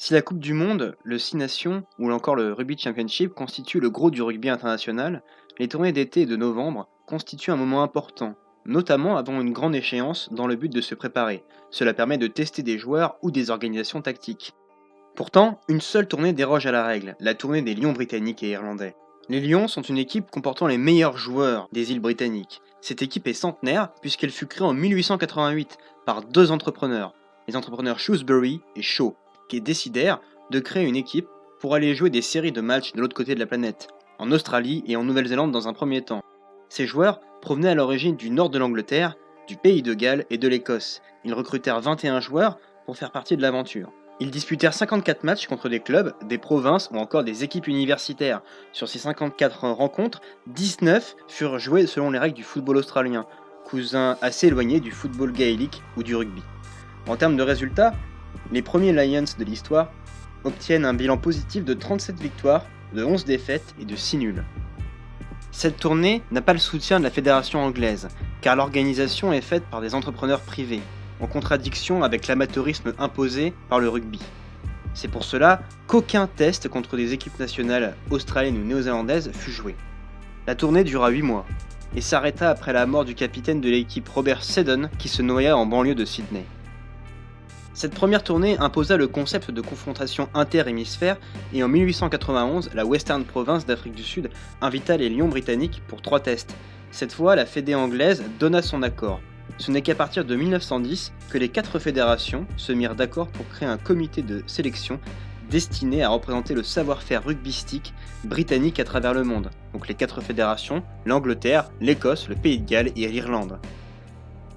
Si la Coupe du Monde, le Six Nations ou encore le Rugby Championship constituent le gros du rugby international, les tournées d'été et de novembre constituent un moment important, notamment avant une grande échéance dans le but de se préparer. Cela permet de tester des joueurs ou des organisations tactiques. Pourtant, une seule tournée déroge à la règle, la tournée des Lions britanniques et irlandais. Les Lions sont une équipe comportant les meilleurs joueurs des îles britanniques. Cette équipe est centenaire puisqu'elle fut créée en 1888 par deux entrepreneurs, les entrepreneurs Shrewsbury et Shaw, qui décidèrent de créer une équipe pour aller jouer des séries de matchs de l'autre côté de la planète, en Australie et en Nouvelle-Zélande dans un premier temps. Ces joueurs provenaient à l'origine du nord de l'Angleterre, du pays de Galles et de l'Écosse. Ils recrutèrent 21 joueurs pour faire partie de l'aventure. Ils disputèrent 54 matchs contre des clubs, des provinces ou encore des équipes universitaires. Sur ces 54 rencontres, 19 furent jouées selon les règles du football australien, cousin assez éloigné du football gaélique ou du rugby. En termes de résultats, les premiers Lions de l'histoire obtiennent un bilan positif de 37 victoires, de 11 défaites et de 6 nuls. Cette tournée n'a pas le soutien de la fédération anglaise, car l'organisation est faite par des entrepreneurs privés, en contradiction avec l'amateurisme imposé par le rugby. C'est pour cela qu'aucun test contre des équipes nationales australiennes ou néo-zélandaises fut joué. La tournée dura 8 mois, et s'arrêta après la mort du capitaine de l'équipe Robert Seddon qui se noya en banlieue de Sydney. Cette première tournée imposa le concept de confrontation inter-hémisphère et en 1891, la Western Province d'Afrique du Sud invita les Lions britanniques pour 3 tests. Cette fois, la fédé anglaise donna son accord. Ce n'est qu'à partir de 1910 que les 4 fédérations se mirent d'accord pour créer un comité de sélection destiné à représenter le savoir-faire rugbystique britannique à travers le monde. Donc les 4 fédérations, l'Angleterre, l'Écosse, le Pays de Galles et l'Irlande.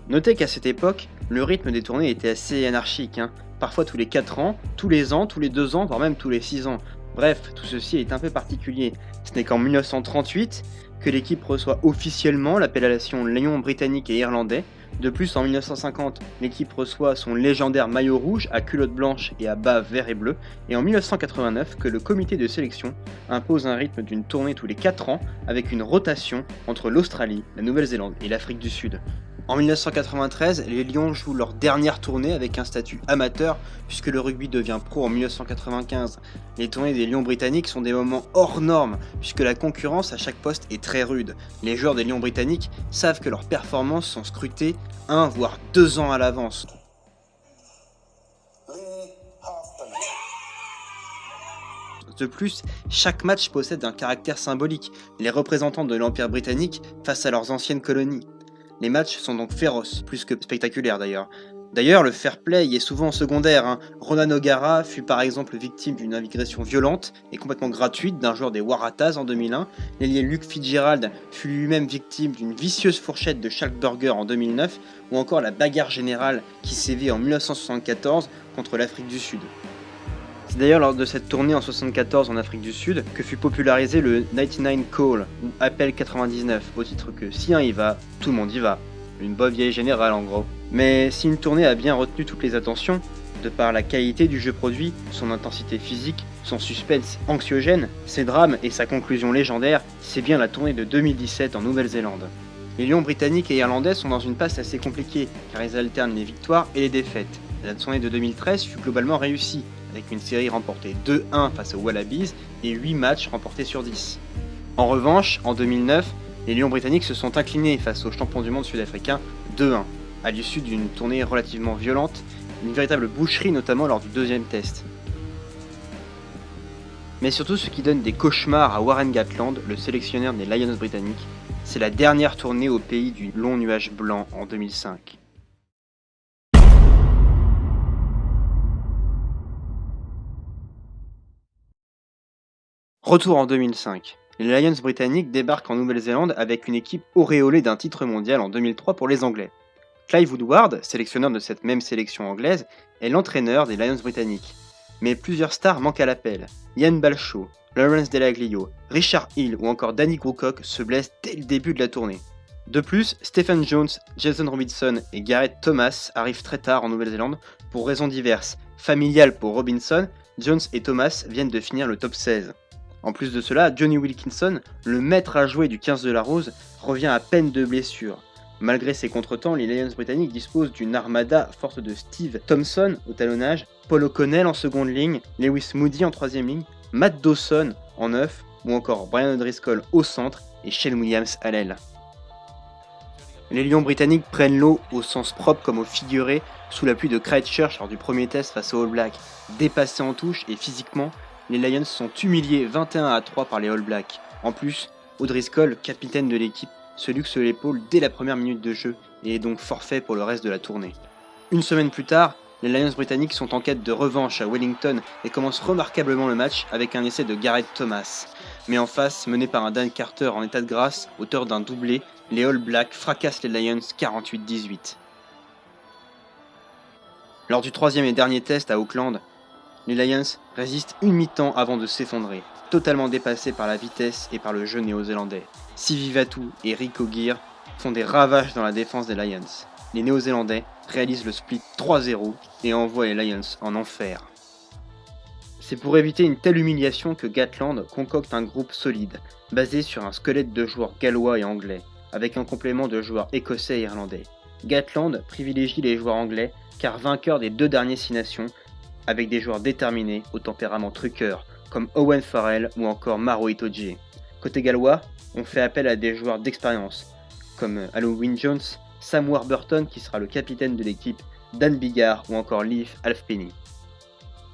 Notez qu'à cette époque, le rythme des tournées était assez anarchique, parfois tous les 4 ans, tous les 2 ans, voire même tous les 6 ans. Bref, tout ceci est un peu particulier. Ce n'est qu'en 1938 que l'équipe reçoit officiellement l'appellation Lions britanniques et irlandais. De plus, en 1950, l'équipe reçoit son légendaire maillot rouge à culotte blanche et à bas vert et bleu, et en 1989 que le comité de sélection impose un rythme d'une tournée tous les 4 ans avec une rotation entre l'Australie, la Nouvelle-Zélande et l'Afrique du Sud. En 1993, les Lions jouent leur dernière tournée avec un statut amateur puisque le rugby devient pro en 1995. Les tournées des Lions britanniques sont des moments hors normes puisque la concurrence à chaque poste est très rude. Les joueurs des Lions britanniques savent que leurs performances sont scrutées 1 voire 2 ans à l'avance. De plus, chaque match possède un caractère symbolique, les représentants de l'Empire britannique face à leurs anciennes colonies. Les matchs sont donc féroces, plus que spectaculaires d'ailleurs. D'ailleurs, le fair play y est souvent secondaire. Ronan O'Gara fut par exemple victime d'une agression violente et complètement gratuite d'un joueur des Waratahs en 2001. L'ailier Luke Fitzgerald fut lui-même victime d'une vicieuse fourchette de Schalkburger en 2009, ou encore la bagarre générale qui sévit en 1974 contre l'Afrique du Sud. C'est d'ailleurs lors de cette tournée en 1974 en Afrique du Sud que fut popularisé le 99 Call, ou Appel 99, au titre que si un y va, tout le monde y va. Une bonne vieille générale en gros. Mais si une tournée a bien retenu toutes les attentions, de par la qualité du jeu produit, son intensité physique, son suspense anxiogène, ses drames et sa conclusion légendaire, c'est bien la tournée de 2017 en Nouvelle-Zélande. Les Lions britanniques et irlandais sont dans une passe assez compliquée, car ils alternent les victoires et les défaites. La tournée de 2013 fut globalement réussie, avec une série remportée 2-1 face aux Wallabies et 8 matchs remportés sur 10. En revanche, en 2009, les Lions britanniques se sont inclinés face aux champions du monde sud-africains 2-1, à l'issue d'une tournée relativement violente, une véritable boucherie notamment lors du 2e test. Mais surtout ce qui donne des cauchemars à Warren Gatland, le sélectionneur des Lions britanniques, c'est la dernière tournée au pays du long nuage blanc en 2005. Retour en 2005. Les Lions britanniques débarquent en Nouvelle-Zélande avec une équipe auréolée d'un titre mondial en 2003 pour les Anglais. Clive Woodward, sélectionneur de cette même sélection anglaise, est l'entraîneur des Lions britanniques. Mais plusieurs stars manquent à l'appel. Ian Balshaw, Lawrence Delaglio, Richard Hill ou encore Danny Groocock se blessent dès le début de la tournée. De plus, Stephen Jones, Jason Robinson et Gareth Thomas arrivent très tard en Nouvelle-Zélande pour raisons diverses. Familiales pour Robinson, Jones et Thomas viennent de finir le top 16. En plus de cela, Johnny Wilkinson, le maître à jouer du 15 de la Rose, revient à peine de blessure. Malgré ces contretemps, les Lions britanniques disposent d'une armada forte de Steve Thompson au talonnage, Paul O'Connell en seconde ligne, Lewis Moody en troisième ligne, Matt Dawson en 9, ou encore Brian O'Driscoll au centre et Shane Williams à l'aile. Les Lions britanniques prennent l'eau au sens propre comme au figuré sous l'appui de Christchurch lors du premier test face aux All Blacks. Dépassés en touche et physiquement, les Lions sont humiliés 21-3 par les All Blacks. En plus, O'Driscoll, capitaine de l'équipe, se luxe l'épaule dès la première minute de jeu et est donc forfait pour le reste de la tournée. Une semaine plus tard, les Lions britanniques sont en quête de revanche à Wellington et commencent remarquablement le match avec un essai de Gareth Thomas. Mais en face, mené par un Dan Carter en état de grâce, auteur d'un doublé, les All Blacks fracassent les Lions 48-18. Lors du troisième et dernier test à Auckland, les Lions résistent une mi-temps avant de s'effondrer, totalement dépassés par la vitesse et par le jeu néo-zélandais. Sivi Vatu et Rico Gear font des ravages dans la défense des Lions. Les Néo-Zélandais réalisent le split 3-0 et envoient les Lions en enfer. C'est pour éviter une telle humiliation que Gatland concocte un groupe solide, basé sur un squelette de joueurs gallois et anglais, avec un complément de joueurs écossais et irlandais. Gatland privilégie les joueurs anglais car vainqueurs des 2 derniers 6 nations, avec des joueurs déterminés au tempérament truqueur, comme Owen Farrell ou encore Maro Itoje. Côté gallois, on fait appel à des joueurs d'expérience, comme Halloween Jones, Sam Warburton qui sera le capitaine de l'équipe, Dan Biggar ou encore Leif Halfpenny.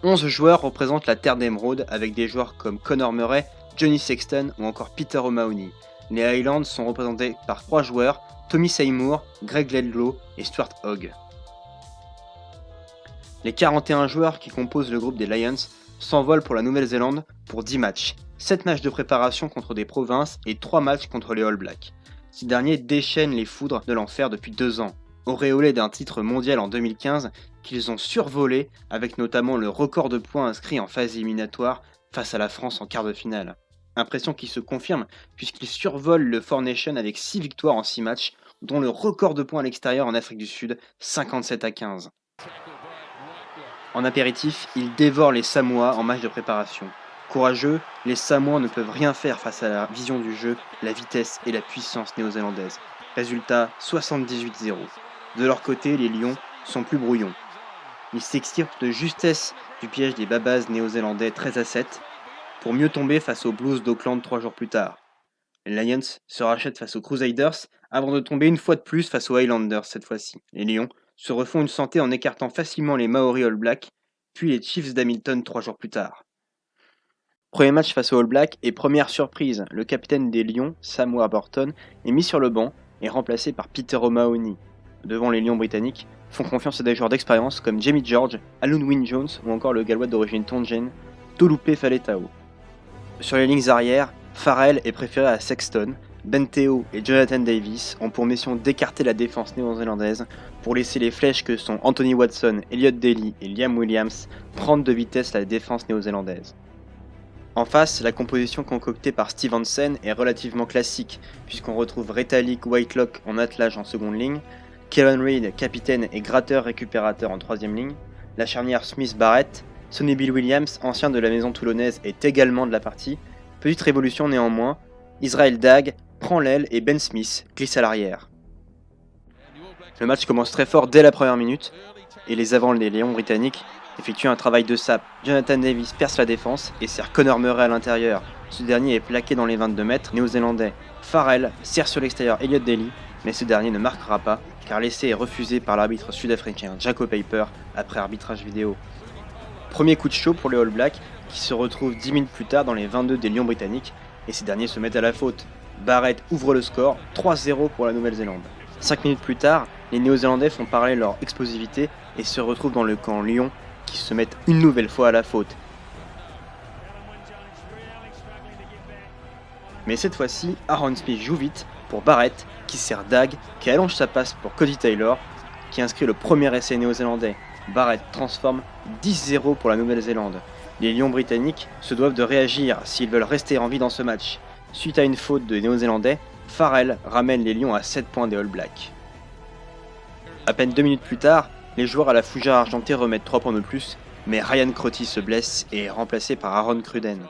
11 joueurs représentent la terre d'émeraude avec des joueurs comme Conor Murray, Johnny Sexton ou encore Peter O'Mahony. Les Highlands sont représentés par 3 joueurs, Tommy Seymour, Greg Ledlow et Stuart Hogg. Les 41 joueurs qui composent le groupe des Lions s'envolent pour la Nouvelle-Zélande pour 10 matchs, 7 matchs de préparation contre des provinces et 3 matchs contre les All Blacks. Ces derniers déchaînent les foudres de l'enfer depuis 2 ans, auréolés d'un titre mondial en 2015 qu'ils ont survolé avec notamment le record de points inscrits en phase éliminatoire face à la France en quart de finale. Impression qui se confirme puisqu'ils survolent le Four Nations avec 6 victoires en 6 matchs, dont le record de points à l'extérieur en Afrique du Sud, 57-15. En apéritif, ils dévorent les Samoa en match de préparation. Courageux, les Samoans ne peuvent rien faire face à la vision du jeu, la vitesse et la puissance néo-zélandaise. Résultat 78-0. De leur côté, les Lions sont plus brouillons. Ils s'extirpent de justesse du piège des babas néo-zélandais 13-7 pour mieux tomber face aux Blues d'Auckland 3 jours plus tard. Les Lions se rachètent face aux Crusaders avant de tomber une fois de plus face aux Highlanders cette fois-ci. Les Lions se refont une santé en écartant facilement les Maori All Blacks, puis les Chiefs d'Hamilton 3 jours plus tard. Premier match face aux All Blacks et première surprise, le capitaine des Lions, Sam Warburton, est mis sur le banc et remplacé par Peter O'Mahony. Devant les Lions britanniques, font confiance à des joueurs d'expérience comme Jamie George, Halloween Jones ou encore le gallois d'origine tongienne, Tolupe Faletau. Sur les lignes arrières, Farrell est préféré à Sexton, Benteo et Jonathan Davis ont pour mission d'écarter la défense néo-zélandaise pour laisser les flèches que sont Anthony Watson, Elliot Daly et Liam Williams prendre de vitesse la défense néo-zélandaise. En face, la composition concoctée par Steve Hansen est relativement classique, puisqu'on retrouve Retallick Whitelock en attelage en seconde ligne, Kieran Reid, capitaine et gratteur récupérateur en troisième ligne, la charnière Smith-Barrett, Sonny Bill Williams, ancien de la maison toulonnaise, est également de la partie. Petite révolution néanmoins, Israel Dagg prend l'aile et Ben Smith glisse à l'arrière. Le match commence très fort dès la première minute, et les avants des Lions britanniques effectuent un travail de sape. Jonathan Davis perce la défense et sert Conor Murray à l'intérieur. Ce dernier est plaqué dans les 22 mètres néo-zélandais. Farrell sert sur l'extérieur Elliot Daly, mais ce dernier ne marquera pas car l'essai est refusé par l'arbitre sud-africain Jaco Peyper après arbitrage vidéo. Premier coup de chaud pour les All Blacks qui se retrouvent 10 minutes plus tard dans les 22 des Lions britanniques et ces derniers se mettent à la faute. Barrett ouvre le score, 3-0 pour la Nouvelle-Zélande. 5 minutes plus tard, les Néo-Zélandais font parler leur explosivité et se retrouvent dans le camp Lion qui se mettent une nouvelle fois à la faute. Mais cette fois-ci, Aaron Smith joue vite pour Barrett qui sert Dagg, qui allonge sa passe pour Cody Taylor, qui inscrit le premier essai néo-zélandais. Barrett transforme 10-0 pour la Nouvelle-Zélande. Les Lions britanniques se doivent de réagir s'ils veulent rester en vie dans ce match. Suite à une faute de Néo-Zélandais, Farrell ramène les Lions à 7 points des All Blacks. À peine 2 minutes plus tard, les joueurs à la fougère argentée remettent 3 points de plus, mais Ryan Crotty se blesse et est remplacé par Aaron Cruden.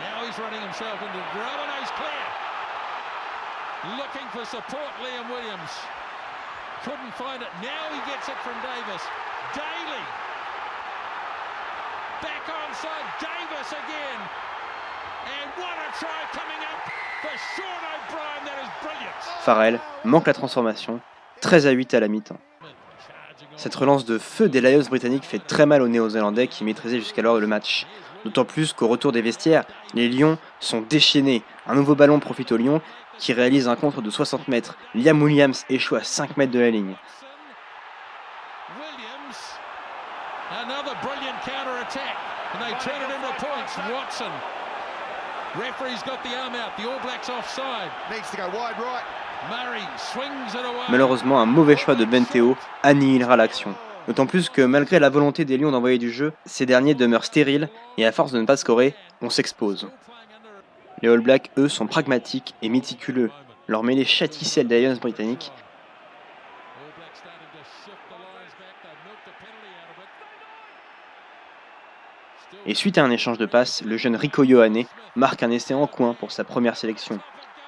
Now he's running himself into the row and he's clear. Looking for support, Liam Williams. Couldn't find it. Now he gets it from Davis. Daly. Back onside. Davis again. And what a try coming up for Sean O'Brien. That is brilliant. Farrell manque la transformation. 13-8 à la mi-temps. Cette relance de feu des Lions britanniques fait très mal aux Néo-Zélandais qui maîtrisaient jusqu'alors le match. D'autant plus qu'au retour des vestiaires, les Lions sont déchaînés. Un nouveau ballon profite aux Lions qui réalise un contre de 60 mètres. Liam Williams échoue à 5 mètres de la ligne. Williams, another brilliant counter-attack, and they turn it into points. Watson, referee's got the arm out, the All Blacks offside. Needs to go wide right. Murray swings it away. Malheureusement, un mauvais choix de Ben Teo annihilera l'action. D'autant plus que malgré la volonté des Lions d'envoyer du jeu, ces derniers demeurent stériles et à force de ne pas scorer, on s'expose. Les All Blacks, eux, sont pragmatiques et méticuleux. Leur mêlée châtie celle des Lions britanniques. Et suite à un échange de passes, le jeune Rico Ioane marque un essai en coin pour sa première sélection.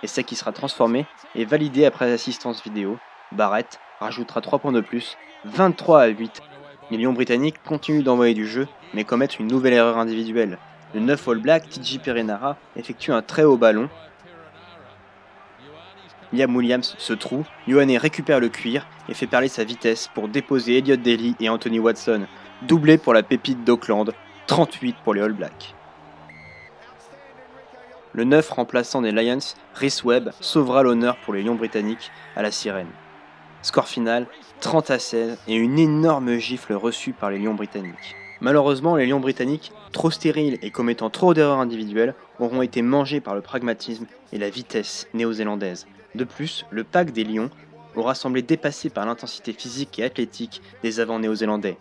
Essai qui sera transformé et validé après l'assistance vidéo. Barrett rajoutera 3 points de plus, 23-8. Les Lions britanniques continuent d'envoyer du jeu, mais commettent une nouvelle erreur individuelle. Le 9 All Black, TJ Perenara, effectue un très haut ballon. Liam Williams se troue, Ioane récupère le cuir et fait parler sa vitesse pour déposer Elliot Daly et Anthony Watson. Doublé pour la pépite d'Auckland, 38 pour les All Blacks. Le 9 remplaçant des Lions, Rhys Webb, sauvera l'honneur pour les Lions britanniques à la sirène. Score final, 30-16 et une énorme gifle reçue par les Lions britanniques. Malheureusement, les Lions britanniques, trop stériles et commettant trop d'erreurs individuelles, auront été mangés par le pragmatisme et la vitesse néo-zélandaise. De plus, le pack des Lions aura semblé dépassé par l'intensité physique et athlétique des avants néo-zélandais.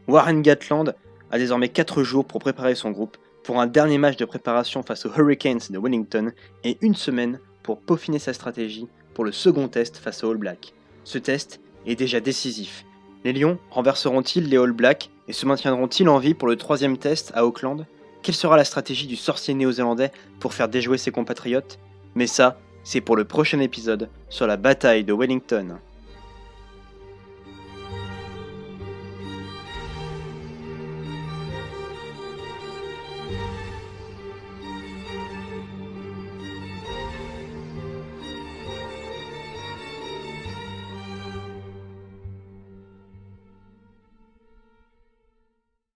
Warren Gatland a désormais 4 jours pour préparer son groupe pour un dernier match de préparation face aux Hurricanes de Wellington et une semaine pour peaufiner sa stratégie pour le second test face aux All Blacks. Ce test est déjà décisif. Les Lions renverseront-ils les All Blacks et se maintiendront-ils en vie pour le 3e test à Auckland ? Quelle sera la stratégie du sorcier néo-zélandais pour faire déjouer ses compatriotes ? Mais ça, c'est pour le prochain épisode sur la bataille de Wellington.